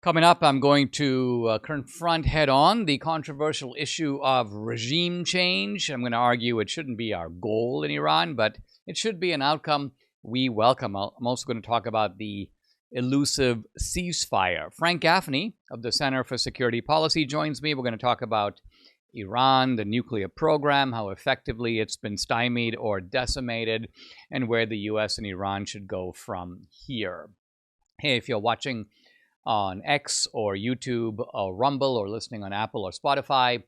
Coming up, I'm going to confront head-on the controversial issue of regime change. I'm going to argue it shouldn't be our goal in Iran, but it should be an outcome we welcome. I'm also going to talk about the elusive ceasefire. Frank Gaffney of the Center for Security Policy joins me. We're going to talk about Iran, the nuclear program, how effectively it's been stymied or decimated, and where the U.S. and Iran should go from here. Hey, if you're watching on X or YouTube or Rumble or listening on Apple or Spotify,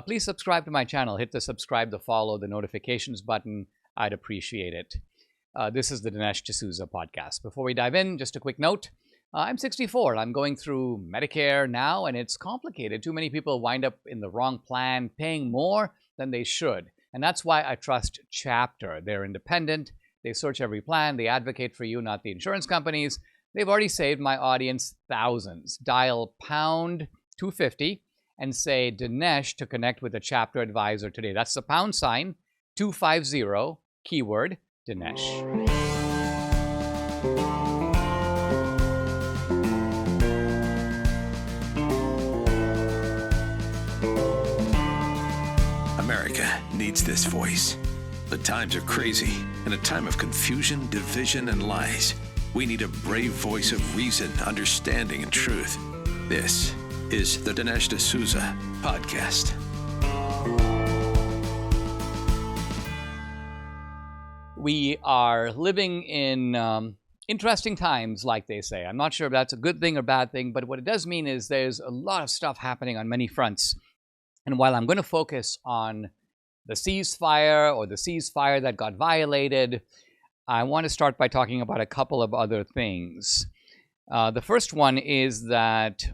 please subscribe to my channel. Hit the subscribe, the follow, the notifications button. I'd appreciate it. This is the Dinesh D'Souza podcast. Before we dive in, just a quick note. I'm 64. I'm going through Medicare now, and it's complicated. Too many people wind up in the wrong plan, paying more than they should. And that's why I trust Chapter. They're independent. They search every plan. They advocate for you, not the insurance companies. They've already saved my audience thousands. Dial pound 250 and say Dinesh to connect with a Chapter advisor today. That's the pound sign 250 keyword Dinesh. America needs this voice. The times are crazy. In a time of confusion, division, and lies, we need a brave voice of reason, understanding, and truth. This is the Dinesh D'Souza podcast. We are living in interesting times, like they say. I'm not sure if that's a good thing or bad thing, but what it does mean is there's a lot of stuff happening on many fronts. And while I'm going to focus on the ceasefire or the ceasefire that got violated, I want to start by talking about a couple of other things. The first one is that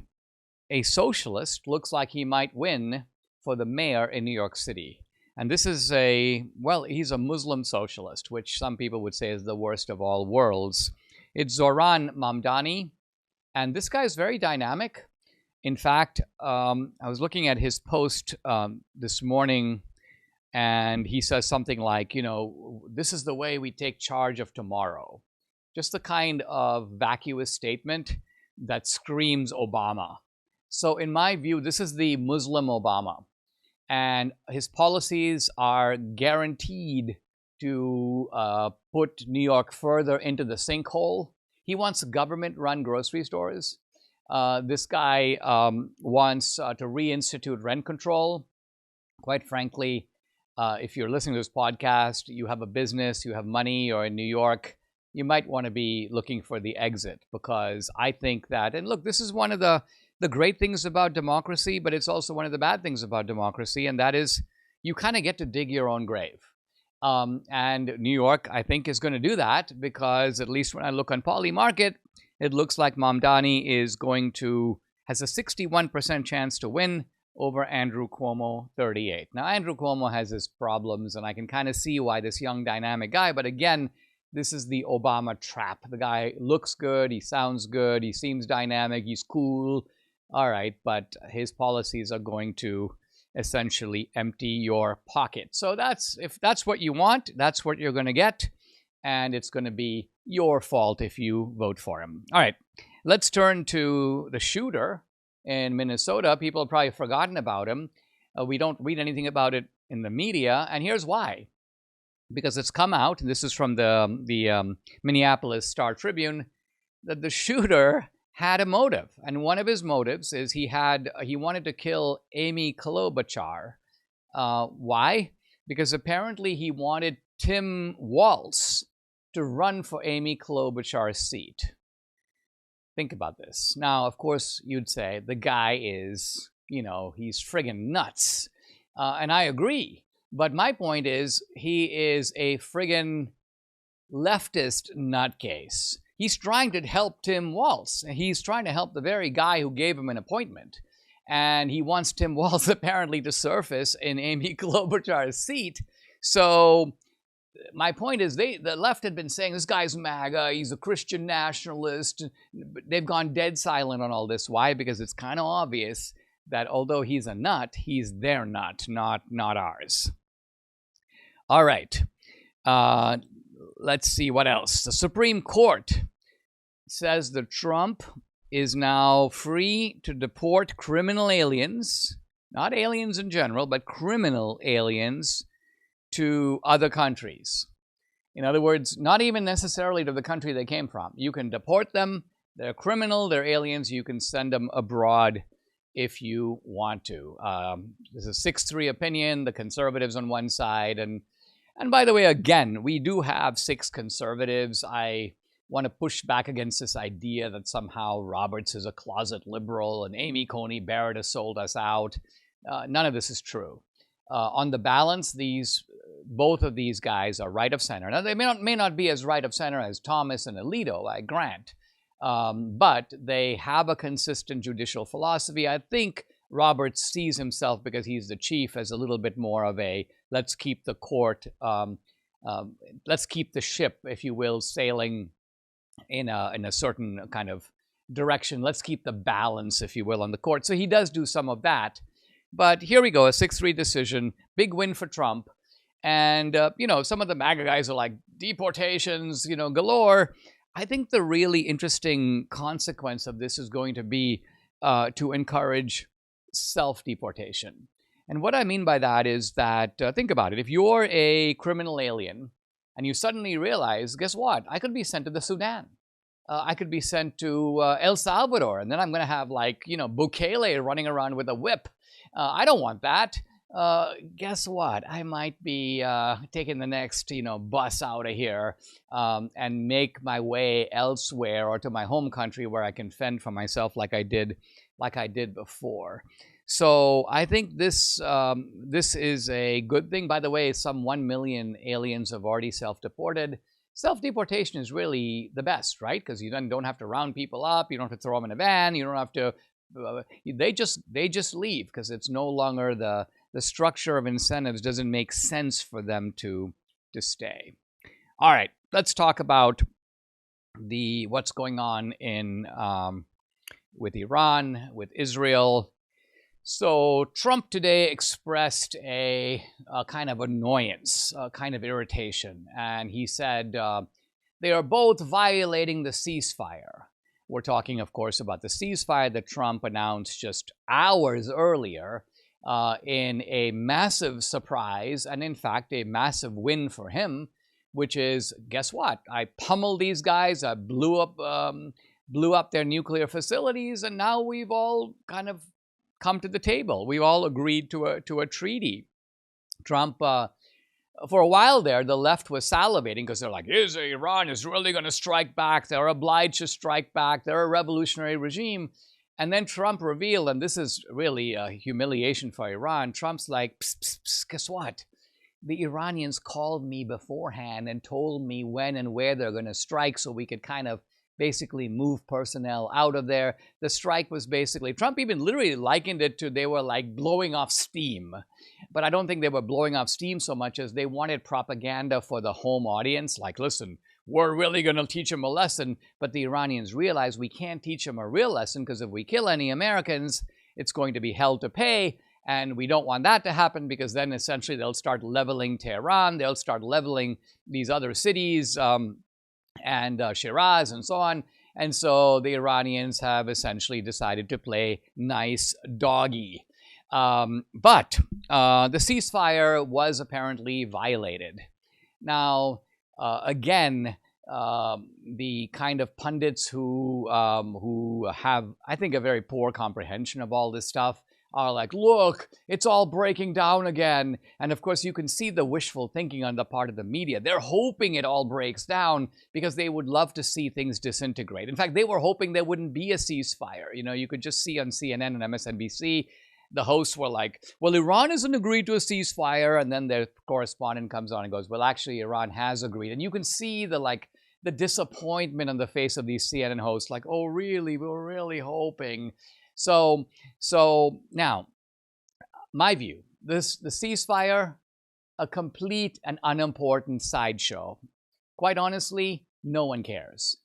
a socialist looks like he might win for the mayor in New York City. And this is he's a Muslim socialist, which some people would say is the worst of all worlds. It's Zoran Mamdani, and this guy is very dynamic. In fact, I was looking at his post this morning, and he says something like, this is the way we take charge of tomorrow. Just the kind of vacuous statement that screams Obama. So in my view, this is the Muslim Obama. And his policies are guaranteed to put New York further into the sinkhole. He wants government-run grocery stores. This guy wants to reinstitute rent control. Quite frankly, if you're listening to this podcast, you have a business, you have money, you're in New York, you might want to be looking for the exit, because I think that, and look, this is one of the great things about democracy, but it's also one of the bad things about democracy, and that is you kind of get to dig your own grave. And New York, I think, is going to do that, because at least when I look on Polymarket, it looks like Mamdani has a 61% chance to win over Andrew Cuomo, 38. Now, Andrew Cuomo has his problems, and I can kind of see why this young, dynamic guy, but again, this is the Obama trap. The guy looks good, he sounds good, he seems dynamic, he's cool, all right, but his policies are going to essentially empty your pocket. So if that's what you want, that's what you're going to get, and it's going to be your fault if you vote for him. All right, let's turn to the shooter in Minnesota. People have probably forgotten about him. We don't read anything about it in the media, and here's why. Because it's come out, and this is from the Minneapolis Star-Tribune, that the shooter had a motive. And one of his motives is he wanted to kill Amy Klobuchar. Why? Because apparently he wanted Tim Walz to run for Amy Klobuchar's seat. Think about this. Now, of course, you'd say the guy is, he's friggin' nuts. And I agree. But my point is, he is a friggin' leftist nutcase. He's trying to help Tim Walz. He's trying to help the very guy who gave him an appointment. And he wants Tim Walz apparently to surface in Amy Klobuchar's seat. So my point is, the left had been saying, this guy's MAGA, he's a Christian nationalist. They've gone dead silent on all this. Why? Because it's kind of obvious that although he's a nut, he's their nut, not ours. All right. Let's see what else. The Supreme Court says that Trump is now free to deport criminal aliens, not aliens in general, but criminal aliens to other countries. In other words, not even necessarily to the country they came from. You can deport them. They're criminal. They're aliens. You can send them abroad if you want to. This is a 6-3 opinion. The conservatives on one side. And by the way, again, we do have 6 conservatives. I want to push back against this idea that somehow Roberts is a closet liberal and Amy Coney Barrett has sold us out. None of this is true. On the balance, both of these guys are right of center. Now, they may not be as right of center as Thomas and Alito, I grant, but they have a consistent judicial philosophy. I think Roberts sees himself, because he's the chief, as a little bit more of a let's keep the court, let's keep the ship, if you will, sailing in a certain kind of direction. Let's keep the balance, if you will, on the court. So he does do some of that. But here we go, a 6-3 decision, big win for Trump. And, some of the MAGA guys are like, deportations, galore. I think the really interesting consequence of this is going to be to encourage self-deportation. And what I mean by that is that, think about it, if you're a criminal alien and you suddenly realize, guess what? I could be sent to the Sudan. I could be sent to El Salvador, and then I'm going to have Bukele running around with a whip. I don't want that. Guess what? I might be taking the next, bus out of here and make my way elsewhere or to my home country where I can fend for myself like I did before. So I think this is a good thing. By the way, some 1 million aliens have already self-deported. Self-deportation is really the best, right? Because you then don't have to round people up. You don't have to throw them in a van. You don't have to. They just leave, because it's no longer the structure of incentives doesn't make sense for them to stay. All right, let's talk about what's going on with Iran, with Israel. So Trump today expressed a kind of annoyance, a kind of irritation, and he said they are both violating the ceasefire. We're talking, of course, about the ceasefire that Trump announced just hours earlier in a massive surprise, and in fact, a massive win for him, which is, guess what? I pummeled these guys, I blew up their nuclear facilities, and now we've all kind of come to the table. We've all agreed to a treaty. Trump, for a while there, the left was salivating because they're like, Iran is really going to strike back. They're obliged to strike back. They're a revolutionary regime. And then Trump revealed, and this is really a humiliation for Iran, Trump's like, psst, psst, psst, guess what? The Iranians called me beforehand and told me when and where they're going to strike so we could kind of basically move personnel out of there. The strike was basically, Trump even literally likened it to, they were like blowing off steam. But I don't think they were blowing off steam so much as they wanted propaganda for the home audience. Like, listen, we're really going to teach them a lesson. But the Iranians realized we can't teach them a real lesson, because if we kill any Americans, it's going to be hell to pay. And we don't want that to happen, because then essentially they'll start leveling Tehran. They'll start leveling these other cities, and Shiraz and so on. And so the Iranians have essentially decided to play nice doggy. But the ceasefire was apparently violated. Now, again, the kind of pundits who have, I think, a very poor comprehension of all this stuff are like, look, it's all breaking down again. And of course, you can see the wishful thinking on the part of the media. They're hoping it all breaks down because they would love to see things disintegrate. In fact, they were hoping there wouldn't be a ceasefire. You could just see on CNN and MSNBC, the hosts were like, well, Iran hasn't agreed to a ceasefire. And then their correspondent comes on and goes, well, actually, Iran has agreed. And you can see the disappointment on the face of these CNN hosts, like, oh, really? We're really hoping. So now, my view, the ceasefire, a complete and unimportant sideshow. Quite honestly, no one cares.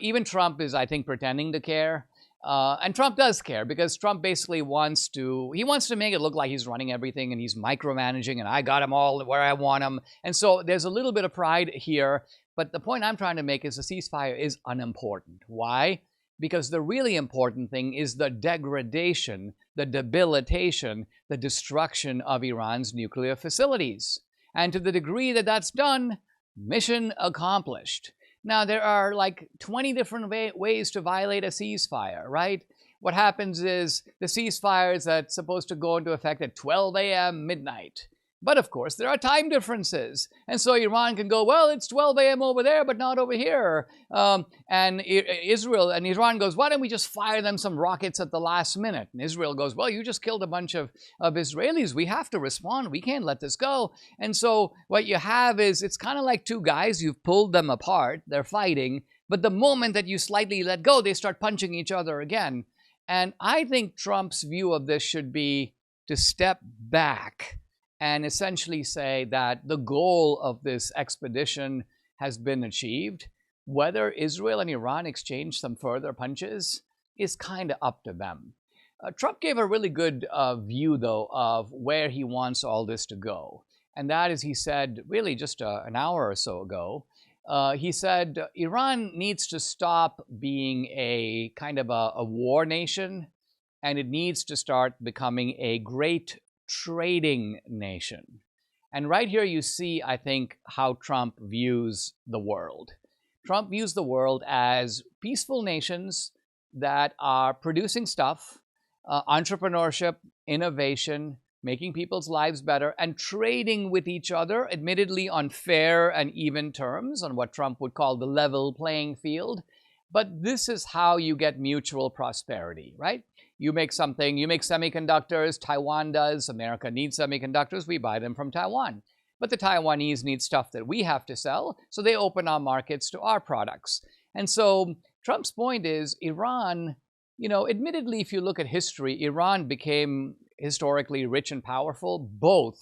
Even Trump is, I think, pretending to care. And Trump does care, because Trump basically wants to make it look like he's running everything and he's micromanaging and I got them all where I want them. And so there's a little bit of pride here. But the point I'm trying to make is the ceasefire is unimportant. Why? because the really important thing is the degradation, the debilitation, the destruction of Iran's nuclear facilities. And to the degree that that's done, mission accomplished. Now, there are like 20 different ways to violate a ceasefire, right? What happens is the ceasefire is that's supposed to go into effect at 12 a.m. midnight. But of course, there are time differences. And so Iran can go, well, it's 12 a.m. over there, but not over here. And Israel and Iran goes, why don't we just fire them some rockets at the last minute? And Israel goes, well, you just killed a bunch of Israelis. We have to respond. We can't let this go. And so what you have is, it's kind of like two guys. You've pulled them apart. They're fighting. But the moment that you slightly let go, they start punching each other again. And I think Trump's view of this should be to step back and essentially say that the goal of this expedition has been achieved. Whether Israel and Iran exchange some further punches is kind of up to them. Trump gave a really good view, though, of where he wants all this to go. And that is, he said, really just an hour or so ago, he said Iran needs to stop being a kind of a war nation, and it needs to start becoming a great trading nation. And right here you see, I think, how Trump views the world. Trump views the world as peaceful nations that are producing stuff, entrepreneurship, innovation, making people's lives better, and trading with each other, admittedly on fair and even terms, on what Trump would call the level playing field. But this is how you get mutual prosperity, right? You make something, you make semiconductors, Taiwan does, America needs semiconductors, we buy them from Taiwan. But the Taiwanese need stuff that we have to sell, so they open our markets to our products. And so Trump's point is Iran, admittedly, if you look at history, Iran became historically rich and powerful, both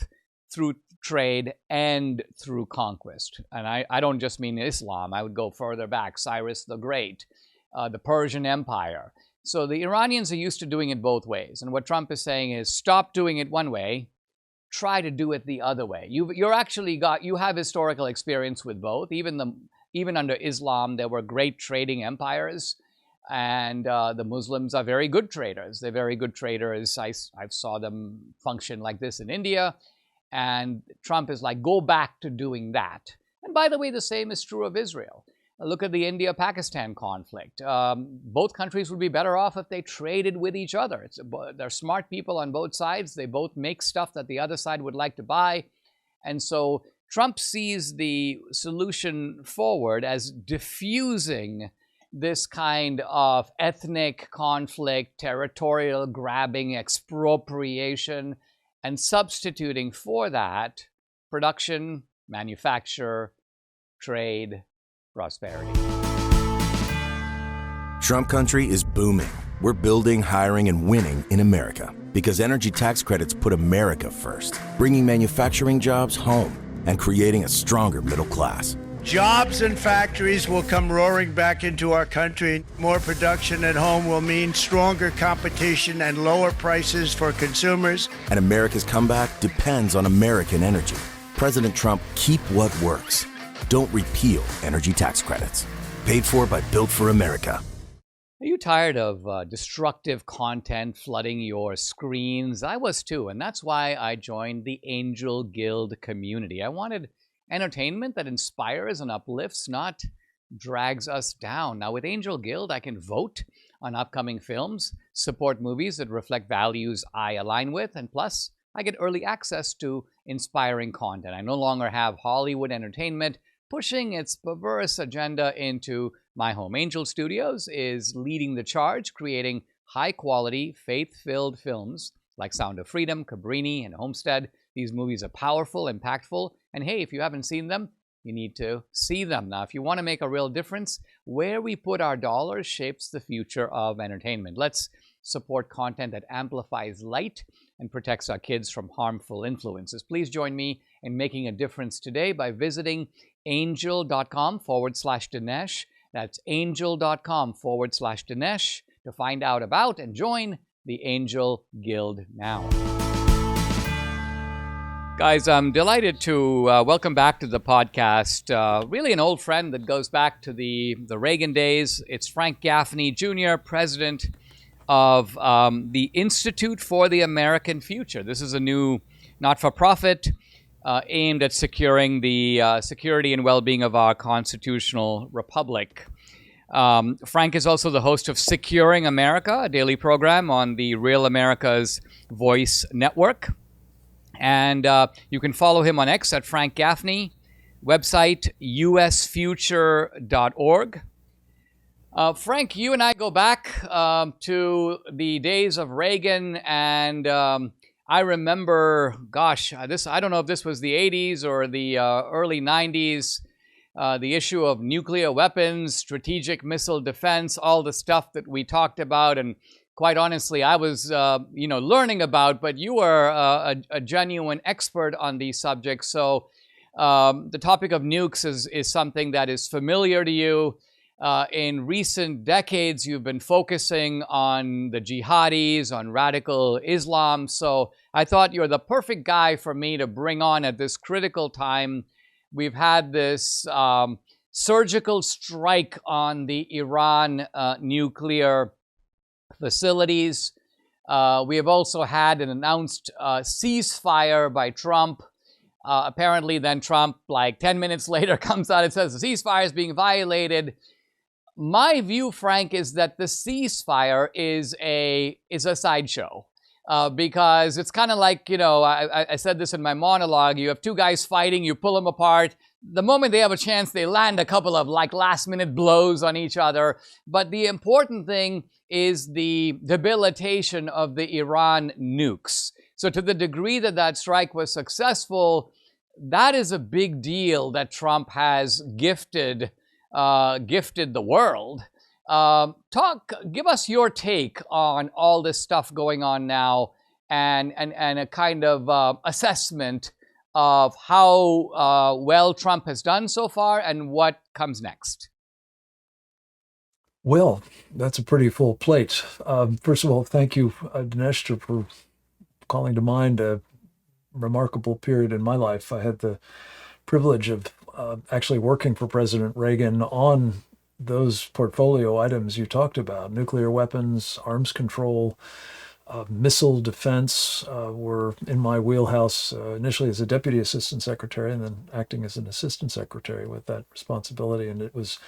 through trade and through conquest. And I don't just mean Islam, I would go further back, Cyrus the Great, the Persian Empire. So the Iranians are used to doing it both ways. And what Trump is saying is stop doing it one way, try to do it the other way. You have historical experience with both. Even under Islam, there were great trading empires. And the Muslims are very good traders. They're very good traders. I saw them function like this in India. And Trump is like, go back to doing that. And by the way, the same is true of Israel. Look at the India-Pakistan conflict. Both countries would be better off if they traded with each other. They're smart people on both sides. They both make stuff that the other side would like to buy. And so Trump sees the solution forward as diffusing this kind of ethnic conflict, territorial grabbing, expropriation, and substituting for that production, manufacture, trade, prosperity. Trump country is booming. We're building, hiring, and winning in America because energy tax credits put America first, bringing manufacturing jobs home and creating a stronger middle class. Jobs and factories will come roaring back into our country. More production at home will mean stronger competition and lower prices for consumers. And America's comeback depends on American energy. President Trump, keep what works. Don't repeal energy tax credits. Paid for by Built for America. Are you tired of destructive content flooding your screens? I was too, and that's why I joined the Angel Guild community. I wanted entertainment that inspires and uplifts, not drags us down. Now, with Angel Guild, I can vote on upcoming films, support movies that reflect values I align with, and plus, I get early access to inspiring content. I no longer have Hollywood entertainment pushing its perverse agenda into my home. Angel Studios is leading the charge, creating high-quality, faith-filled films like Sound of Freedom, Cabrini, and Homestead. These movies are powerful, impactful, and hey, if you haven't seen them, you need to see them. Now, if you want to make a real difference, where we put our dollars shapes the future of entertainment. Let's support content that amplifies light and protects our kids from harmful influences. Please join me in making a difference today by visiting angel.com/Dinesh. That's angel.com/Dinesh to find out about and join the Angel Guild now. Guys, I'm delighted to welcome back to the podcast really an old friend that goes back to the Reagan days. It's Frank Gaffney, Jr., president of the Institute for the American Future. This is a new not-for-profit aimed at securing the security and well-being of our constitutional republic. Frank is also the host of Securing America, a daily program on the Real America's Voice Network. And you can follow him on X at Frank Gaffney, website usfuture.org. Frank, you and I go back to the days of Reagan, and I remember, I don't know if this was the 80s or the early 90s, the issue of nuclear weapons, strategic missile defense, all the stuff that we talked about, and quite honestly, I was, learning about, but you were a genuine expert on these subjects. So the topic of nukes is something that is familiar to you. In recent decades, you've been focusing on the jihadis, on radical Islam. So I thought you're the perfect guy for me to bring on at this critical time. We've had this surgical strike on the Iran nuclear facilities. We have also had an announced ceasefire by Trump. Apparently, then Trump, like 10 minutes later, comes out and says the ceasefire is being violated. My view, Frank, is that the ceasefire is a sideshow. Because it's kind of like, I said this in my monologue, you have two guys fighting, you pull them apart. The moment they have a chance, they land a couple of last-minute blows on each other. But the important thing is the debilitation of the Iran nukes. So to the degree that that strike was successful, that is a big deal that Trump has gifted the world. Give us your take on all this stuff going on now, and a kind of assessment of how well Trump has done so far and what comes next. Well, that's a pretty full plate. First of all, thank you, Dinesh, for calling to mind a remarkable period in my life. I had the privilege of actually working for President Reagan on those portfolio items you talked about: nuclear weapons, arms control, missile defense were in my wheelhouse, initially as a deputy assistant secretary and then acting as an assistant secretary with that responsibility. And it was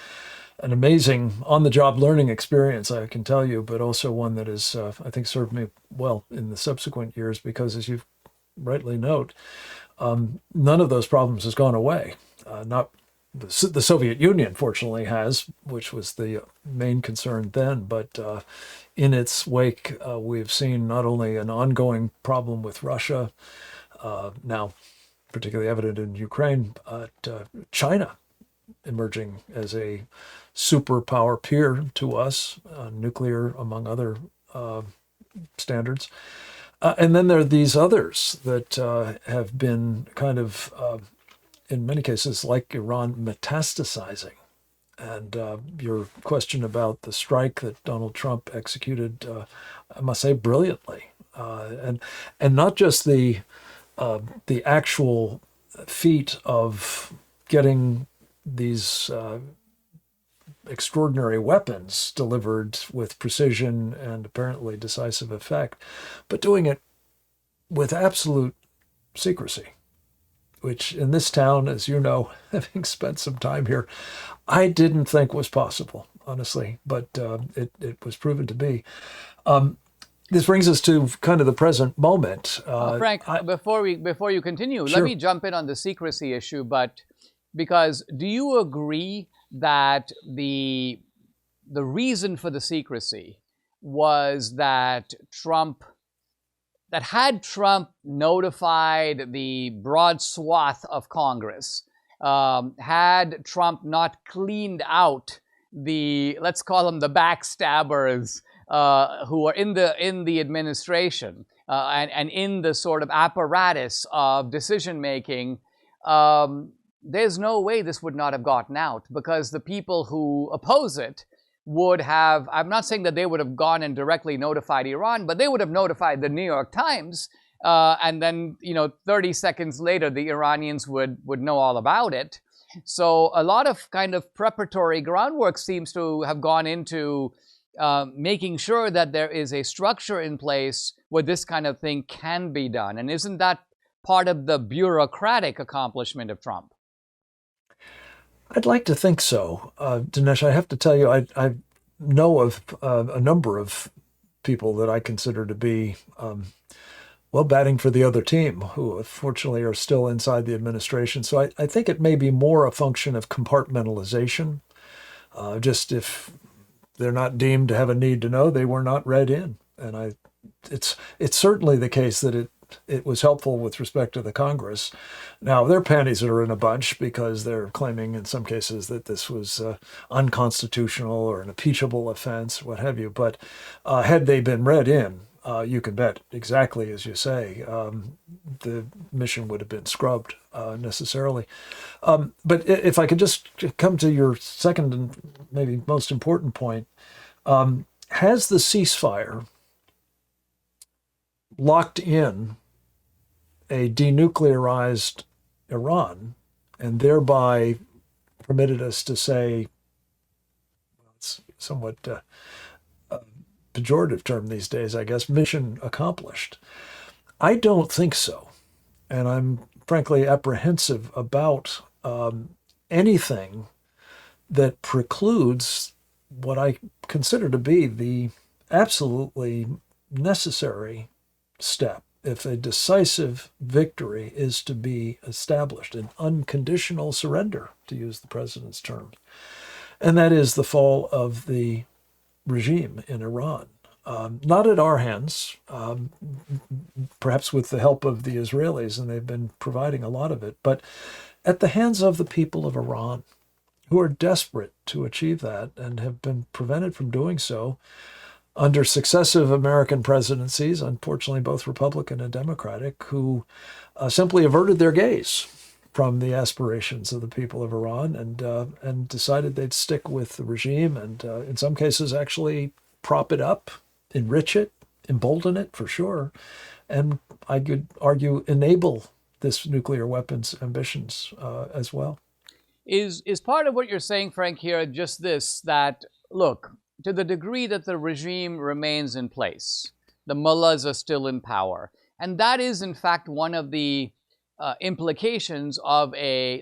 an amazing on-the-job learning experience, I can tell you, but also one that has, I think, served me well in the subsequent years because, as you rightly note, none of those problems has gone away. Not the Soviet Union, fortunately, has, which was the main concern then. But in its wake, we've seen not only an ongoing problem with Russia, now particularly evident in Ukraine, but China emerging as a superpower peer to us, nuclear among other standards. And then there are these others that have been kind of in many cases, like Iran, metastasizing. And your question about the strike that Donald Trump executed, I must say, brilliantly, and not just the actual feat of getting these extraordinary weapons delivered with precision and apparently decisive effect, but doing it with absolute secrecy, which in this town, as you know, having spent some time here, I didn't think was possible, honestly, but it was proven to be. This brings us to kind of the present moment. Frank, before you continue, Sure. Let me jump in on the secrecy issue, but because do you agree that the reason for the secrecy was that had Trump notified the broad swath of Congress, had Trump not cleaned out let's call them the backstabbers who are in the administration and in the sort of apparatus of decision making, there's no way this would not have gotten out, because the people who oppose it would have, I'm not saying that they would have gone and directly notified Iran, but they would have notified the New York Times, and then 30 seconds later the Iranians would know all about it. So a lot of kind of preparatory groundwork seems to have gone into making sure that there is a structure in place where this kind of thing can be done. And isn't that part of the bureaucratic accomplishment of Trump? I'd like to think so. Dinesh, I have to tell you, I know of a number of people that I consider to be batting for the other team, who unfortunately are still inside the administration. So I think it may be more a function of compartmentalization. Just if they're not deemed to have a need to know, they were not read in. And it's certainly the case that it was helpful with respect to the Congress. Now, their panties are in a bunch because they're claiming in some cases that this was unconstitutional or an impeachable offense, what have you. But had they been read in, you can bet exactly as you say, the mission would have been scrubbed necessarily. But if I could just come to your second and maybe most important point, has the ceasefire locked in a denuclearized Iran and thereby permitted us to say, well, it's somewhat pejorative term these days, I guess, mission accomplished? I don't think so. And I'm frankly apprehensive about anything that precludes what I consider to be the absolutely necessary step if a decisive victory is to be established, an unconditional surrender, to use the president's terms. And that is the fall of the regime in Iran. Not at our hands, perhaps with the help of the Israelis, and they've been providing a lot of it, but at the hands of the people of Iran, who are desperate to achieve that and have been prevented from doing so under successive American presidencies, unfortunately both Republican and Democratic, who simply averted their gaze from the aspirations of the people of Iran and decided they'd stick with the regime and in some cases actually prop it up, enrich it, embolden it for sure, and I could argue enable this nuclear weapons ambitions as well. Is part of what you're saying, Frank, here just this, that, look, to the degree that the regime remains in place, the mullahs are still in power. And that is, in fact, one of the implications of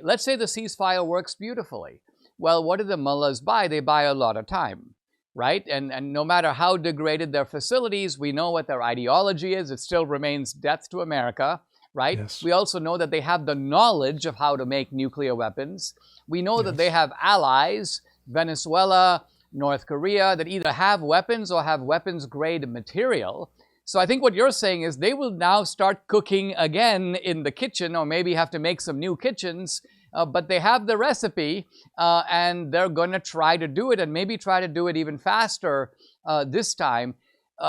let's say the ceasefire works beautifully. Well, what do the mullahs buy? They buy a lot of time, right? And no matter how degraded their facilities, we know what their ideology is. It still remains death to America, right? Yes. We also know that they have the knowledge of how to make nuclear weapons. We know that they have allies, Venezuela, North Korea, that either have weapons or have weapons-grade material. So I think what you're saying is they will now start cooking again in the kitchen, or maybe have to make some new kitchens, but they have the recipe, and they're going to try to do it, and maybe try to do it even faster this time.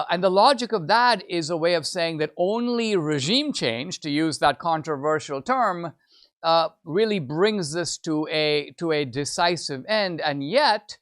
And the logic of that is a way of saying that only regime change, to use that controversial term, really brings this to a decisive end. And yet,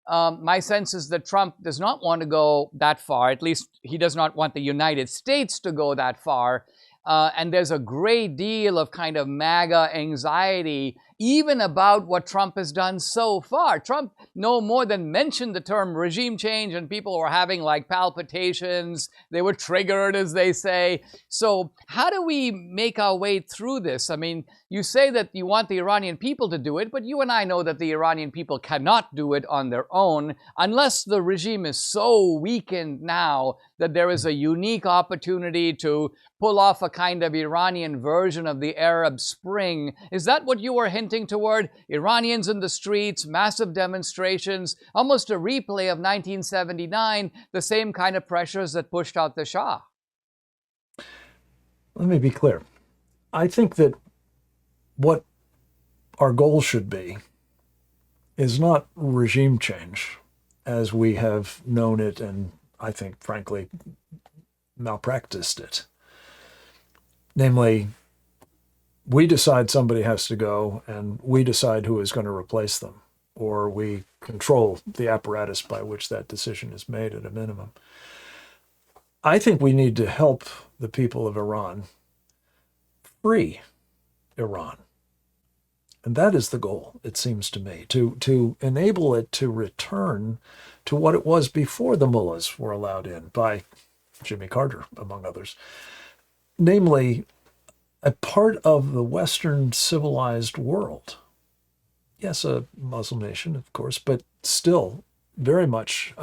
my sense is that Trump does not want to go that far. At least he does not want the United States to go that far. And there's a great deal of kind of MAGA anxiety, even about what Trump has done so far. Trump no more than mentioned the term regime change, and people were having like palpitations. They were triggered, as they say. So how do we make our way through this? I mean, you say that you want the Iranian people to do it, but you and I know that the Iranian people cannot do it on their own unless the regime is so weakened now that there is a unique opportunity to pull off a kind of Iranian version of the Arab Spring. Is that what you were hinting toward? Iranians in the streets, massive demonstrations, almost a replay of 1979, the same kind of pressures that pushed out the Shah. Let me be clear. I think that what our goal should be is not regime change as we have known it and, I think, frankly, malpracticed it. Namely, we decide somebody has to go and we decide who is going to replace them, or we control the apparatus by which that decision is made at a minimum. I think we need to help the people of Iran, free Iran. And that is the goal, it seems to me, to enable it to return to what it was before the mullahs were allowed in by Jimmy Carter, among others. Namely, a part of the Western civilized world. Yes, a Muslim nation, of course, but still very much,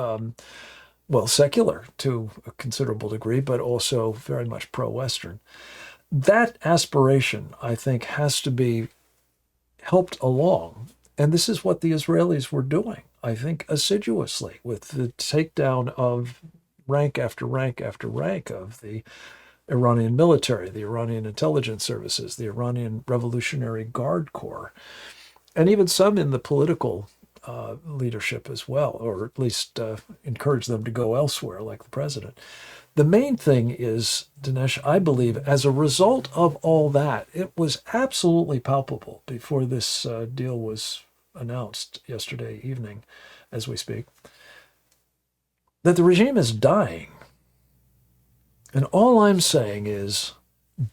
secular to a considerable degree, but also very much pro-Western. That aspiration, I think, has to be helped along. And this is what the Israelis were doing, I think, assiduously with the takedown of rank after rank after rank of the Iranian military, the Iranian intelligence services, the Iranian Revolutionary Guard Corps, and even some in the political leadership as well, or at least encourage them to go elsewhere, like the president. The main thing is, Dinesh, I believe, as a result of all that, it was absolutely palpable before this deal was announced yesterday evening, as we speak, that the regime is dying. And all I'm saying is,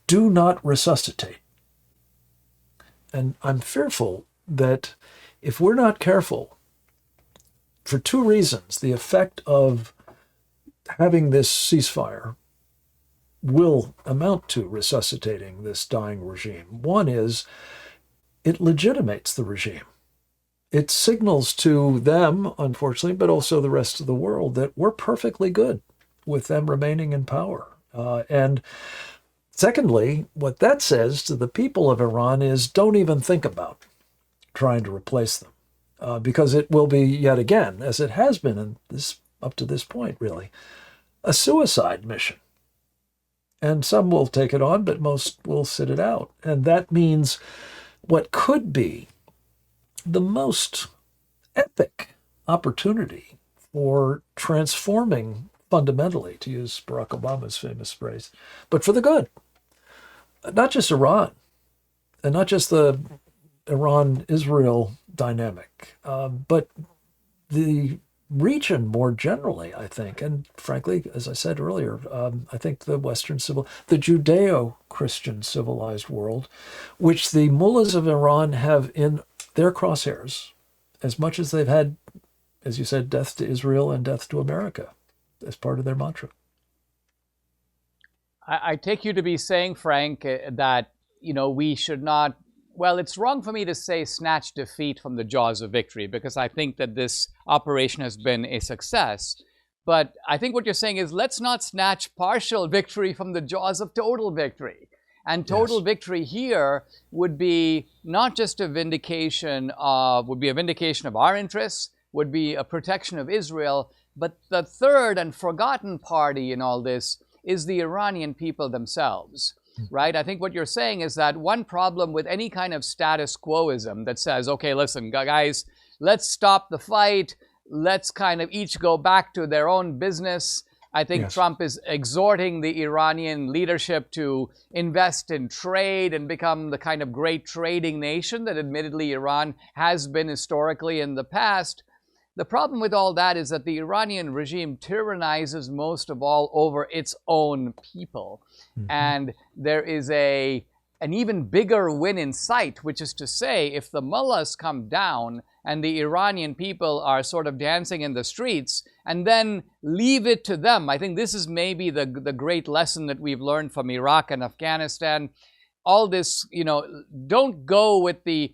do not resuscitate. And I'm fearful that if we're not careful, for two reasons, the effect of having this ceasefire will amount to resuscitating this dying regime. One is it legitimates the regime. It signals to them, unfortunately, but also the rest of the world, that we're perfectly good with them remaining in power. And secondly, what that says to the people of Iran is don't even think about trying to replace them, because it will be yet again, as it has been in this up to this point, really, a suicide mission. And some will take it on, but most will sit it out. And that means what could be the most epic opportunity for transforming fundamentally, to use Barack Obama's famous phrase, but for the good. Not just Iran, and not just the Iran-Israel dynamic, but the region more generally, I think. And frankly, as I said earlier, I think the the Judeo-Christian civilized world, which the mullahs of Iran have in their crosshairs, as much as they've had, as you said, death to Israel and death to America as part of their mantra. I take you to be saying, Frank, that, we should not, well, it's wrong for me to say snatch defeat from the jaws of victory, because I think that this operation has been a success. But I think what you're saying is let's not snatch partial victory from the jaws of total victory. And total victory here would be not just a vindication of, our interests, would be a protection of Israel, but the third and forgotten party in all this is the Iranian people themselves, right? I think what you're saying is that one problem with any kind of status quoism that says, okay, listen, guys, let's stop the fight, let's kind of each go back to their own business. I think Trump is exhorting the Iranian leadership to invest in trade and become the kind of great trading nation that admittedly Iran has been historically in the past. The problem with all that is that the Iranian regime tyrannizes most of all over its own people. And there is an even bigger win in sight, which is to say, if the mullahs come down and the Iranian people are sort of dancing in the streets, and then leave it to them. I think this is maybe the great lesson that we've learned from Iraq and Afghanistan. All this, don't go with the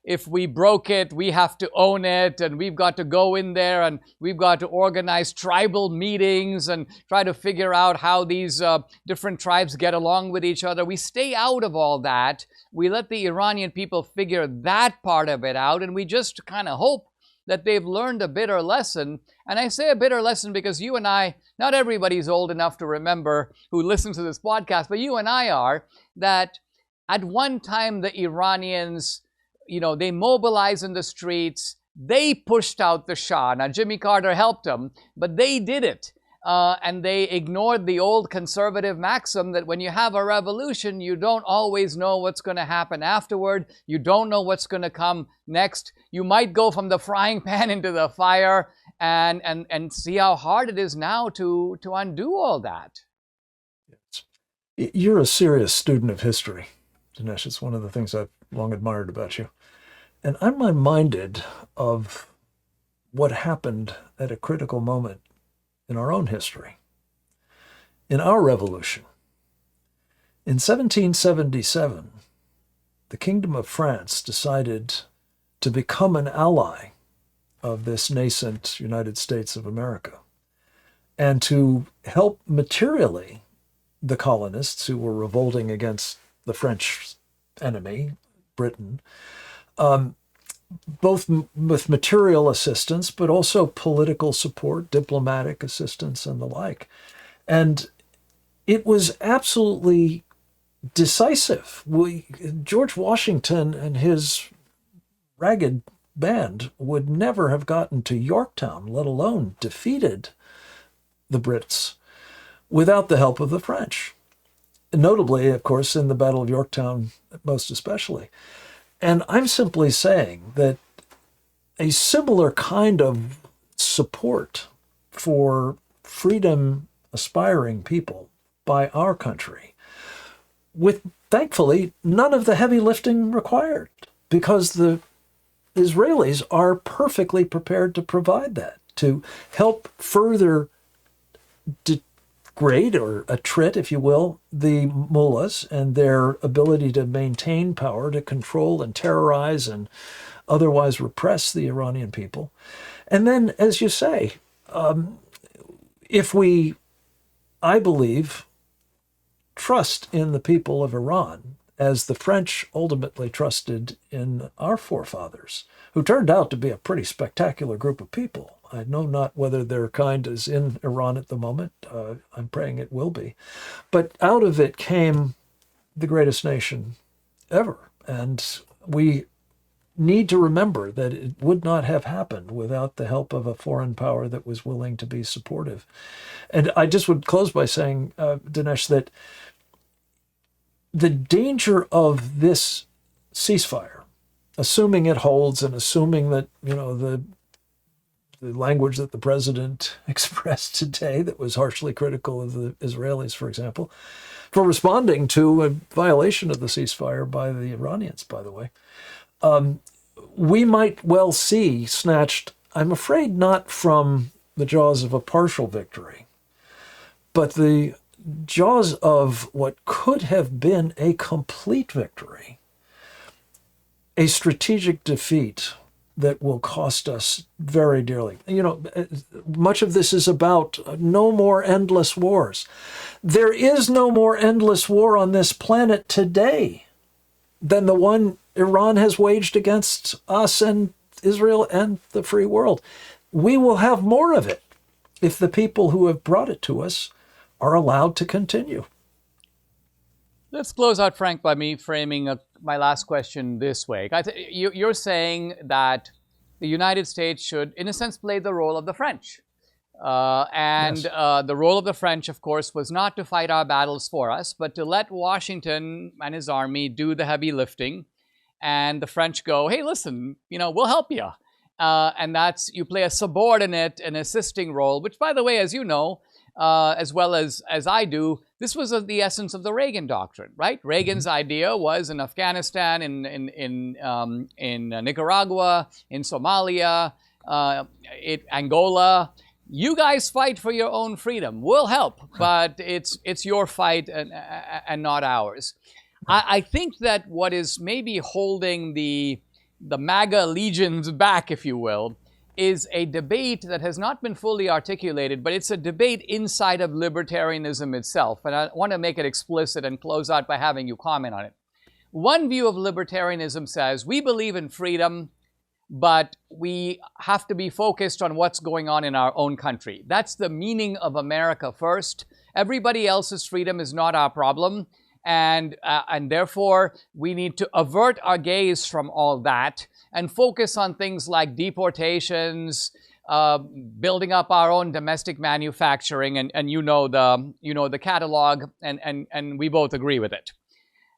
if we broke it, we have to own it, and we've got to go in there and we've got to organize tribal meetings and try to figure out how these different tribes get along with each other. We stay out of all that. We let the Iranian people figure that part of it out, and we just kind of hope that they've learned a bitter lesson. And I say a bitter lesson because you and I, not everybody's old enough to remember who listens to this podcast, but you and I are, that at one time, the Iranians, they mobilized in the streets. They pushed out the Shah. Now, Jimmy Carter helped them, but they did it. And they ignored the old conservative maxim that when you have a revolution, you don't always know what's going to happen afterward. You don't know what's going to come next. You might go from the frying pan into the fire, and see how hard it is now to undo all that. You're a serious student of history, Dinesh. It's one of the things I've long admired about you. And I'm reminded of what happened at a critical moment in our own history, in our revolution. In 1777, the Kingdom of France decided to become an ally of this nascent United States of America and to help materially the colonists who were revolting against the French enemy, Britain, both with material assistance, but also political support, diplomatic assistance, and the like. And it was absolutely decisive. George Washington and his ragged band would never have gotten to Yorktown, let alone defeated the Brits, without the help of the French. Notably, of course, in the Battle of Yorktown, most especially. And I'm simply saying that a similar kind of support for freedom-aspiring people by our country, with, thankfully, none of the heavy lifting required, because the Israelis are perfectly prepared to provide that, to help further degrade or attrit, if you will, the mullahs and their ability to maintain power, to control and terrorize and otherwise repress the Iranian people. And then, as you say, if we, I believe, trust in the people of Iran, as the French ultimately trusted in our forefathers, who turned out to be a pretty spectacular group of people. I know not whether their kind is in Iran at the moment. I'm praying it will be. But out of it came the greatest nation ever. And we need to remember that it would not have happened without the help of a foreign power that was willing to be supportive. And I just would close by saying, Dinesh, that the danger of this ceasefire, assuming it holds and assuming that, the language that the president expressed today that was harshly critical of the Israelis, for example, for responding to a violation of the ceasefire by the Iranians, by the way, we might well see snatched, I'm afraid not from the jaws of a partial victory, but the jaws of what could have been a complete victory, a strategic defeat that will cost us very dearly. Much of this is about no more endless wars. There is no more endless war on this planet today than the one Iran has waged against us and Israel and the free world. We will have more of it if the people who have brought it to us are allowed to continue. Let's close out, Frank, by me framing my last question this way. You're saying that the United States should, in a sense, play the role of the French. Yes. The role of the French, of course, was not to fight our battles for us, but to let Washington and his army do the heavy lifting. And the French go, hey, listen, we'll help you. And you play a subordinate and assisting role, which, by the way, as you know, as well as I do, this was the essence of the Reagan doctrine, right? Reagan's idea was in Afghanistan, in Nicaragua, in Somalia, Angola. You guys fight for your own freedom. We'll help, but it's your fight and not ours. I think that what is maybe holding the MAGA legions back, if you will, is a debate that has not been fully articulated, but it's a debate inside of libertarianism itself. And I want to make it explicit and close out by having you comment on it. One view of libertarianism says we believe in freedom, but we have to be focused on what's going on in our own country. That's the meaning of America first. Everybody else's freedom is not our problem. And therefore, we need to avert our gaze from all that and focus on things like deportations, building up our own domestic manufacturing, and the catalog, and we both agree with it.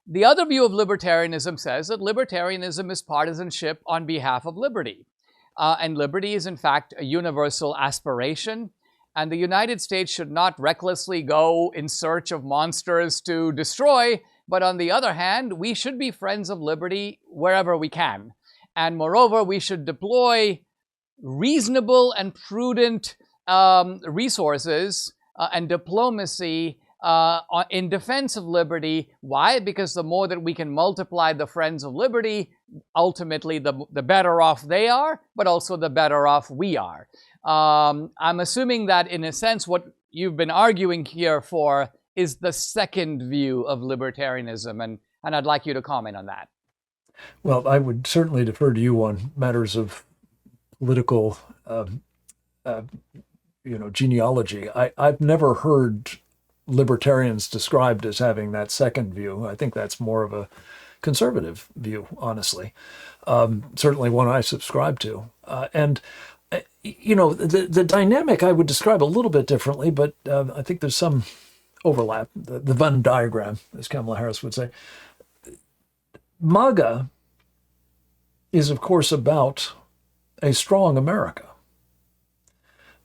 The other view of libertarianism says that libertarianism is partisanship on behalf of liberty. And liberty is, in fact, a universal aspiration. and the United States should not recklessly go in search of monsters to destroy. But on the other hand, we should be friends of liberty wherever we can. And moreover, we should deploy reasonable and prudent resources and diplomacy in defense of liberty. Why? Because the more that we can multiply the friends of liberty, ultimately the better off they are, but also the better off we are. I'm assuming that, in a sense, what you've been arguing here for is the second view of libertarianism, and I'd like you to comment on that. Well, I would certainly defer to you on matters of political, genealogy. I've never heard libertarians described as having that second view. I think that's more of a conservative view, honestly. Certainly one I subscribe to. The dynamic I would describe a little bit differently, but I think there's some overlap. The Venn diagram, as Kamala Harris would say. MAGA is, of course, about a strong America.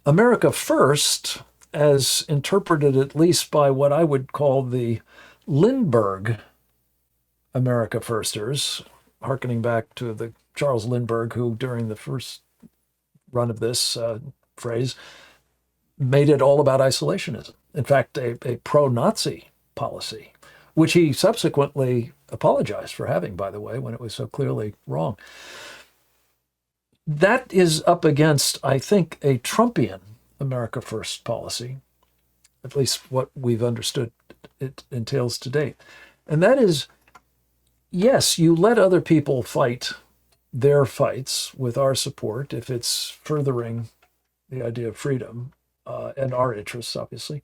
America first, as interpreted at least by what I would call the Lindbergh America Firsters, hearkening back to the Charles Lindbergh, who during the first run of this phrase made it all about isolationism. In fact, a pro-Nazi policy, which he subsequently apologized for having, by the way, when it was so clearly wrong. That is up against, I think, a Trumpian America First policy, at least what we've understood it entails to date. And that is, yes, you let other people fight their fights with our support if it's furthering the idea of freedom and our interests, obviously.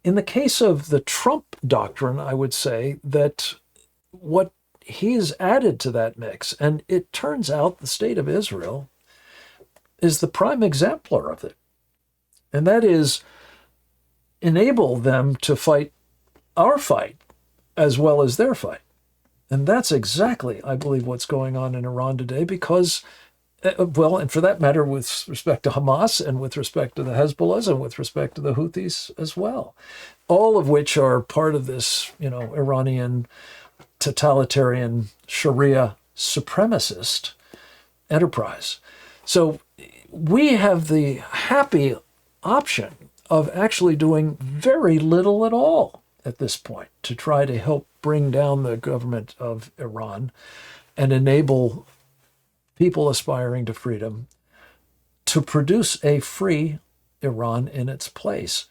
In the case of the Trump doctrine, I would say that what he's added to that mix, and it turns out the state of Israel is the prime exemplar of it, and that is enable them to fight our fight as well as their fight. And that's exactly, I believe, what's going on in Iran today because, and for that matter, with respect to Hamas and with respect to the Hezbollahs and with respect to the Houthis as well, all of which are part of this, Iranian totalitarian Sharia supremacist enterprise. So we have the happy option of actually doing very little at all at this point to try to help bring down the government of Iran and enable people aspiring to freedom to produce a free Iran in its place.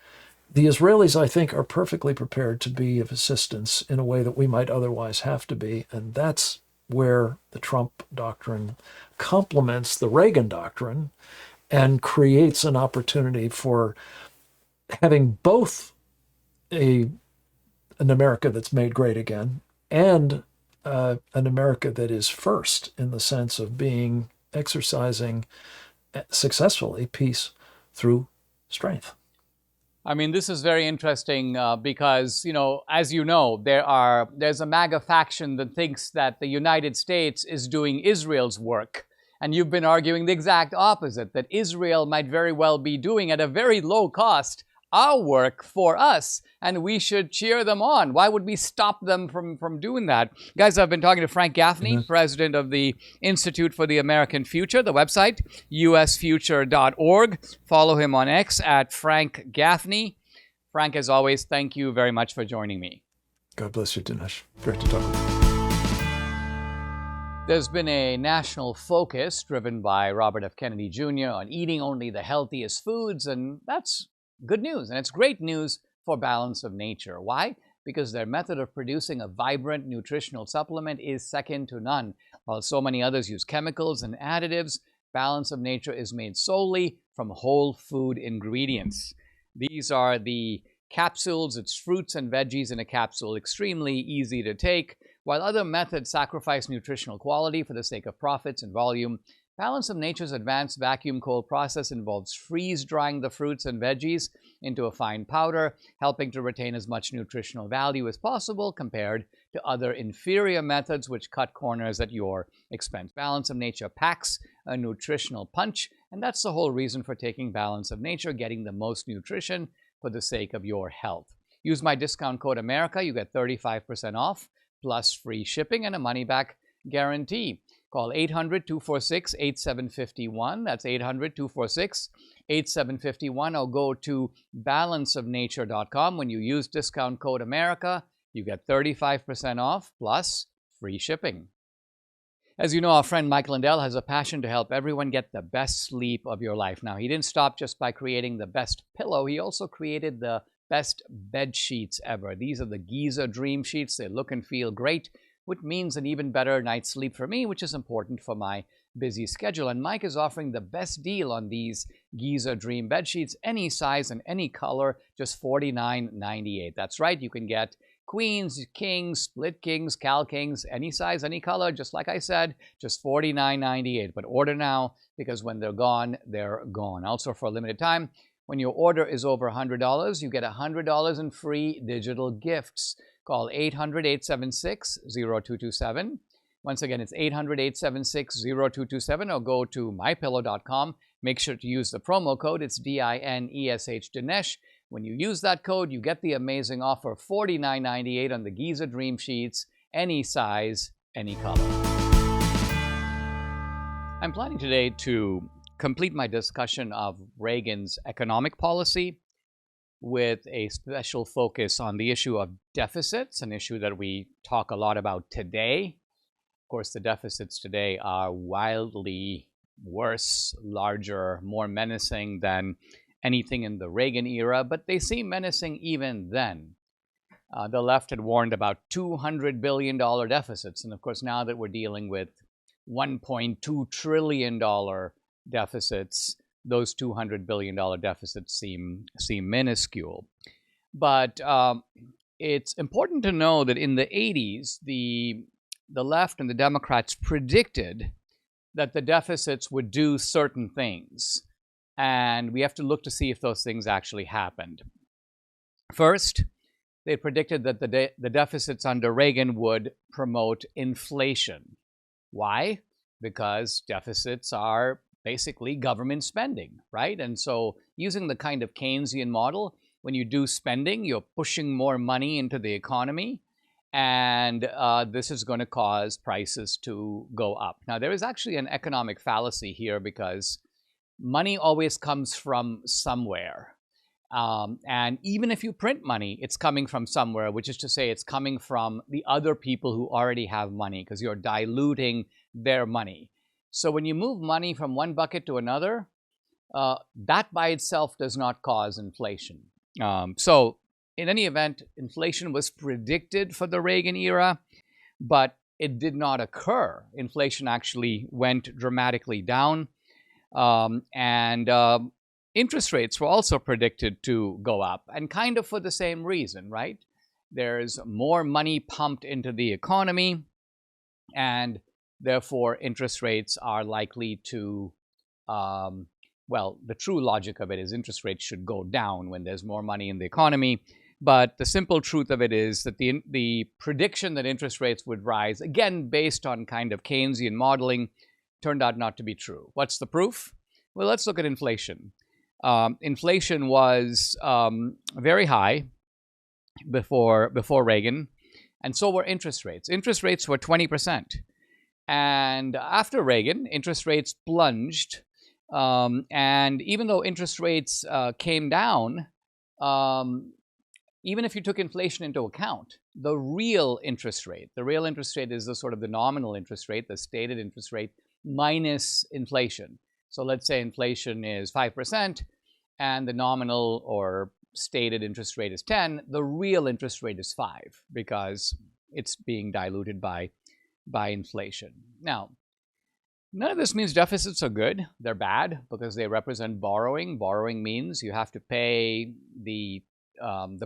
The Israelis, I think, are perfectly prepared to be of assistance in a way that we might otherwise have to be, and that's where the Trump doctrine complements the Reagan doctrine and creates an opportunity for having both an America that's made great again and an America that is first in the sense of exercising successfully peace through strength. I mean, this is very interesting because, as you know, there's a MAGA faction that thinks that the United States is doing Israel's work. And you've been arguing the exact opposite, that Israel might very well be doing at a very low cost our work for us, and we should cheer them on. Why would we stop them from doing that? Guys, I've been talking to Frank Gaffney, president of the Institute for the American Future, the website, usfuture.org. Follow him on X at Frank Gaffney. Frank, as always, thank you very much for joining me. God bless you, Dinesh. Great to talk with you. There's been a national focus driven by Robert F. Kennedy Jr. on eating only the healthiest foods, and that's good news, and it's great news for Balance of Nature. Why? Because their method of producing a vibrant nutritional supplement is second to none. While so many others use chemicals and additives, Balance of Nature is made solely from whole food ingredients. These are the capsules. It's fruits and veggies in a capsule, extremely easy to take. While other methods sacrifice nutritional quality for the sake of profits and volume, Balance of Nature's advanced vacuum cold process involves freeze-drying the fruits and veggies into a fine powder, helping to retain as much nutritional value as possible compared to other inferior methods which cut corners at your expense. Balance of Nature packs a nutritional punch And that's the whole reason for taking balance of nature, getting the most nutrition for the sake of your health. Use my discount code America, you get 35% off, plus free shipping and a money-back guarantee. Call 800-246-8751. That's 800-246-8751. Or go to balanceofnature.com. When you use discount code America, you get 35% off plus free shipping. As you know, our friend Mike Lindell has a passion to help everyone get the best sleep of your life. Now, he didn't stop just by creating the best pillow. He also created the best bed sheets ever. These are the Giza Dream Sheets. They look and feel great, which means an even better night's sleep for me, which is important for my busy schedule. And Mike is offering the best deal on these Giza Dream bed sheets, any size and any color, just $49.98. That's right, you can get queens, kings, split kings, cal kings, any size, any color, just like I said, just $49.98. But order now, because when they're gone, they're gone. Also, for a limited time, when your order is over $100, you get $100 in free digital gifts. Call 800-876-0227. Once again, it's 800-876-0227, or go to mypillow.com. Make sure to use the promo code. It's DINESH, Dinesh. When you use that code, you get the amazing offer, $49.98 on the Giza Dream Sheets, any size, any color. I'm planning today to complete my discussion of Reagan's economic policy with a special focus on the issue of deficits, an issue that we talk a lot about today. Of course, the deficits today are wildly worse, larger, more menacing than anything in the Reagan era, but they seem menacing even then. The left had warned about $200 billion deficits, and of course, now that we're dealing with $1.2 trillion deficits, those $200 billion deficits seem minuscule. But it's important to know that in the 80s, the left and the Democrats predicted that the deficits would do certain things. And we have to look to see if those things actually happened. First, they predicted that the deficits under Reagan would promote inflation. Why? Because deficits are basically government spending, right? And so using the kind of Keynesian model, when you do spending, you're pushing more money into the economy, and this is going to cause prices to go up. Now, there is actually an economic fallacy here, because money always comes from somewhere. And even if you print money, it's coming from somewhere, which is to say it's coming from the other people who already have money, because you're diluting their money. So when you move money from one bucket to another, that by itself does not cause inflation. So in any event, inflation was predicted for the Reagan era, but it did not occur. Inflation actually went dramatically down. And interest rates were also predicted to go up, and kind of for the same reason, right? There's more money pumped into the economy, and therefore interest rates are likely to, well, the true logic of it is interest rates should go down when there's more money in the economy. But the simple truth of it is that the prediction that interest rates would rise, again, based on kind of Keynesian modeling, turned out not to be true. What's the proof? Well, let's look at inflation. Inflation was very high before Reagan, and so were interest rates. Interest rates were 20%. And after Reagan, interest rates plunged. And even though interest rates came down, even if you took inflation into account, the real interest rate is the sort of the nominal interest rate, the stated interest rate, minus inflation. So let's say inflation is 5% and the nominal or stated interest rate is 10, the real interest rate is 5 because it's being diluted by inflation. Now, none of this means deficits are good. They're bad because they represent borrowing. Borrowing means you have to pay the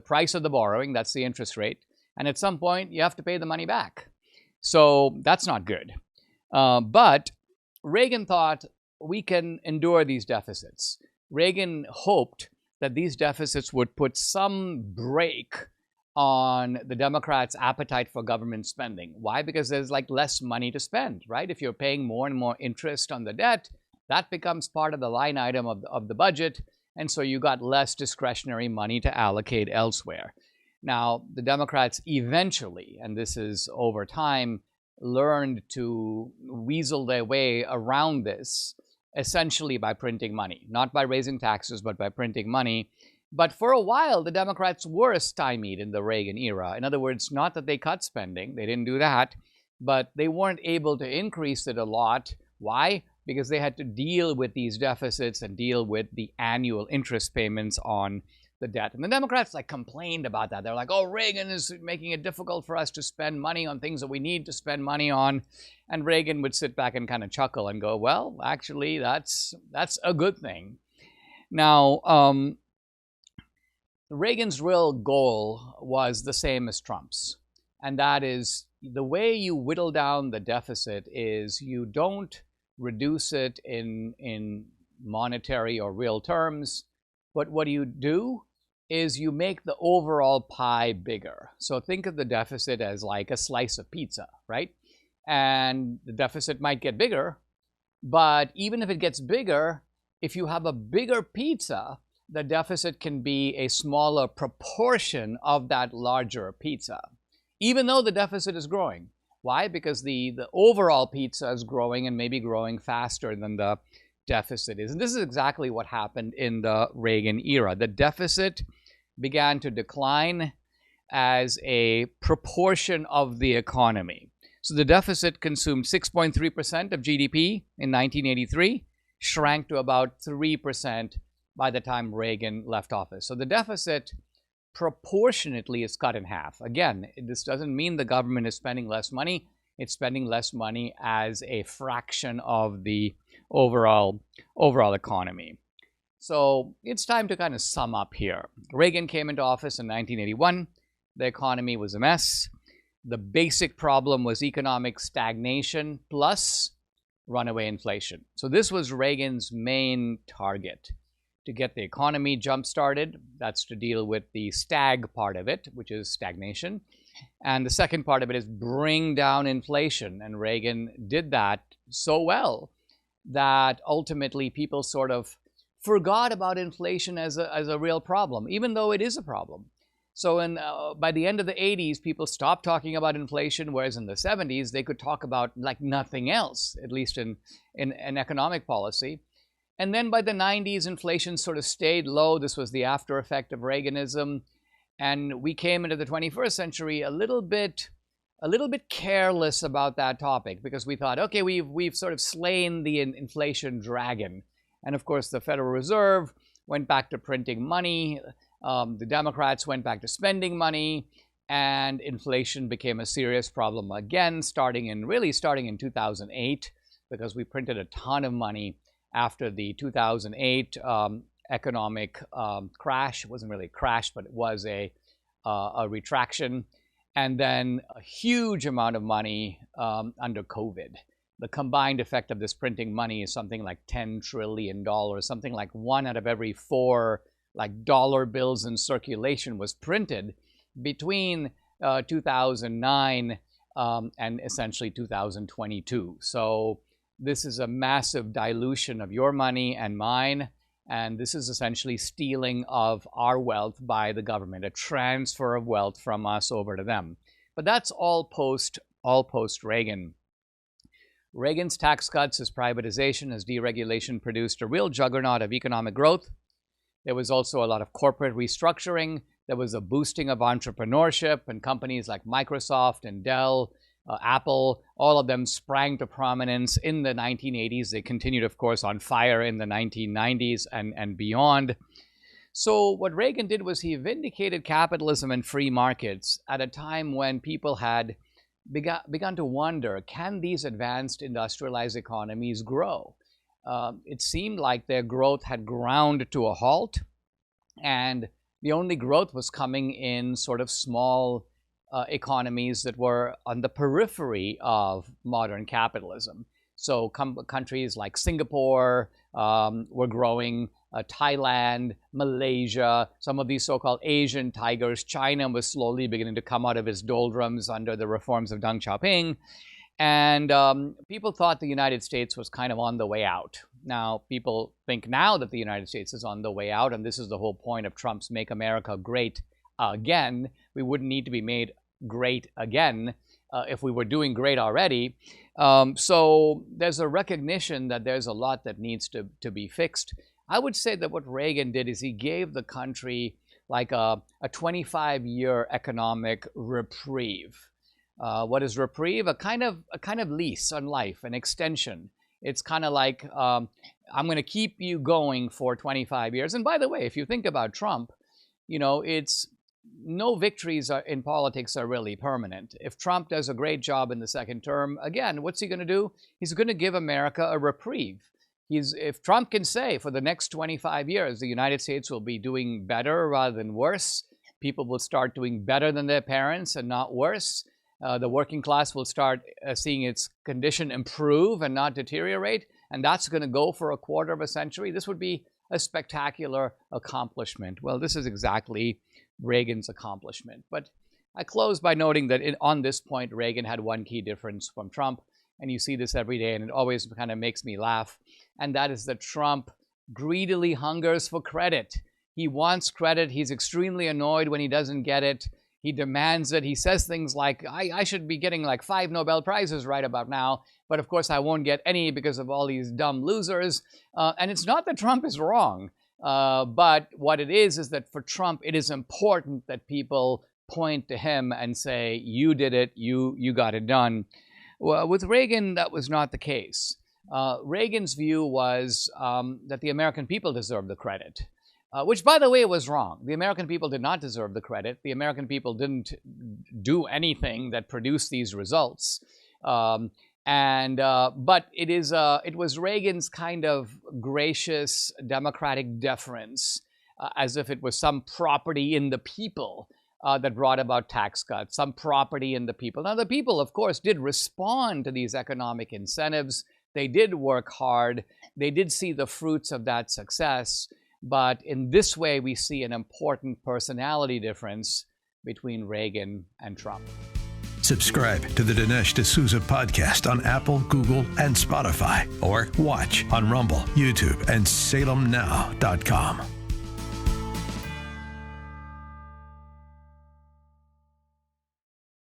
price of the borrowing, that's the interest rate, and at some point you have to pay the money back. So that's not good. But Reagan thought we can endure these deficits. Reagan hoped that these deficits would put some brake on the Democrats' appetite for government spending. Why? Because there's like less money to spend, right? If you're paying more and more interest on the debt, that becomes part of the line item of the budget, and so you got less discretionary money to allocate elsewhere. Now, the Democrats eventually, and this is over time, learned to weasel their way around this, essentially by printing money. Not by raising taxes, but by printing money. But for a while, the Democrats were stymied in the Reagan era. In other words, not that they cut spending, they didn't do that, but they weren't able to increase it a lot. Why? Because they had to deal with these deficits and deal with the annual interest payments on the debt. And the Democrats complained about that. They're like, oh, Reagan is making it difficult for us to spend money on things that we need to spend money on. And Reagan would sit back and kind of chuckle and go, well, actually, that's a good thing. Now, Reagan's real goal was the same as Trump's. And that is, the way you whittle down the deficit is you don't reduce it in monetary or real terms, but what you do is you make the overall pie bigger. So think of the deficit as like a slice of pizza, right? And the deficit might get bigger, but even if it gets bigger, if you have a bigger pizza, the deficit can be a smaller proportion of that larger pizza, even though the deficit is growing. Why? Because the overall pizza is growing and maybe growing faster than the deficit is. And this is exactly what happened in the Reagan era. The deficit began to decline as a proportion of the economy. So the deficit consumed 6.3% of GDP in 1983, shrank to about 3% by the time Reagan left office. So the deficit proportionately is cut in half. Again, this doesn't mean the government is spending less money. It's spending less money as a fraction of the overall economy. So it's time to kind of sum up here. Reagan came into office in 1981. The economy was a mess. The basic problem was economic stagnation plus runaway inflation. So this was Reagan's main target, to get the economy jump-started. That's to deal with the stag part of it, which is stagnation. And the second part of it is bring down inflation. And Reagan did that so well that ultimately people sort of forgot about inflation as a real problem, even though it is a problem. So by the end of the 80s, people stopped talking about inflation, whereas in the 70s, they could talk about like nothing else, at least in economic policy. And then by the 90s, inflation sort of stayed low. This was the after effect of Reaganism. And we came into the 21st century a little bit careless about that topic, because we thought, okay, we've sort of slain the inflation dragon. And of course, the Federal Reserve went back to printing money. The Democrats went back to spending money. And inflation became a serious problem again, starting in 2008, because we printed a ton of money after the 2008 economic crash. It wasn't really a crash, but it was a retraction. And then a huge amount of money under COVID. The combined effect of this printing money is something like $10 trillion. Something like 1 out of every 4 dollar bills in circulation was printed between 2009 and essentially 2022. So this is a massive dilution of your money and mine, and this is essentially stealing of our wealth by the government, a transfer of wealth from us over to them. But that's all post Reagan. Reagan's tax cuts, his privatization, his deregulation produced a real juggernaut of economic growth. There was also a lot of corporate restructuring. There was a boosting of entrepreneurship, and companies like Microsoft and Dell, Apple, all of them sprang to prominence in the 1980s. They continued, of course, on fire in the 1990s and beyond. So what Reagan did was he vindicated capitalism and free markets at a time when people had begun to wonder, can these advanced industrialized economies grow? It seemed like their growth had ground to a halt, and the only growth was coming in sort of small economies that were on the periphery of modern capitalism. So countries like Singapore were growing, Thailand, Malaysia, some of these so-called Asian tigers. China was slowly beginning to come out of its doldrums under the reforms of Deng Xiaoping. And people thought the United States was kind of on the way out. Now, people think now that the United States is on the way out, and this is the whole point of Trump's Make America Great Again. We wouldn't need to be made great again if we were doing great already. So there's a recognition that there's a lot that needs to be fixed. I would say that what Reagan did is he gave the country like a 25-year economic reprieve. What is reprieve? A kind of lease on life, an extension. It's kind of like, I'm going to keep you going for 25 years. And by the way, if you think about Trump, it's no victories in politics are really permanent. If Trump does a great job in the second term, again, what's he going to do? He's going to give America a reprieve. If Trump can say for the next 25 years, the United States will be doing better rather than worse, people will start doing better than their parents and not worse. The working class will start seeing its condition improve and not deteriorate, and that's going to go for a quarter of a century. This would be a spectacular accomplishment. Well, this is exactly Reagan's accomplishment. But I close by noting that on this point, Reagan had one key difference from Trump, and you see this every day, and it always kind of makes me laugh, and that is that Trump greedily hungers for credit. He wants credit. He's extremely annoyed when he doesn't get it. He demands it. He says things like, I should be getting like 5 Nobel Prizes right about now, but of course I won't get any because of all these dumb losers. And it's not that Trump is wrong, but what it is that for Trump, it is important that people point to him and say, you did it, you got it done. Well, with Reagan, that was not the case. Reagan's view was that the American people deserved the credit. Which, by the way, was wrong. The American people did not deserve the credit. The American people didn't do anything that produced these results. But it was Reagan's kind of gracious democratic deference, as if it was some property in the people that brought about tax cuts, some property in the people. Now, the people, of course, did respond to these economic incentives. They did work hard. They did see the fruits of that success. But in this way, we see an important personality difference between Reagan and Trump. Subscribe to the Dinesh D'Souza podcast on Apple, Google, and Spotify, or watch on Rumble, YouTube, and salemnow.com.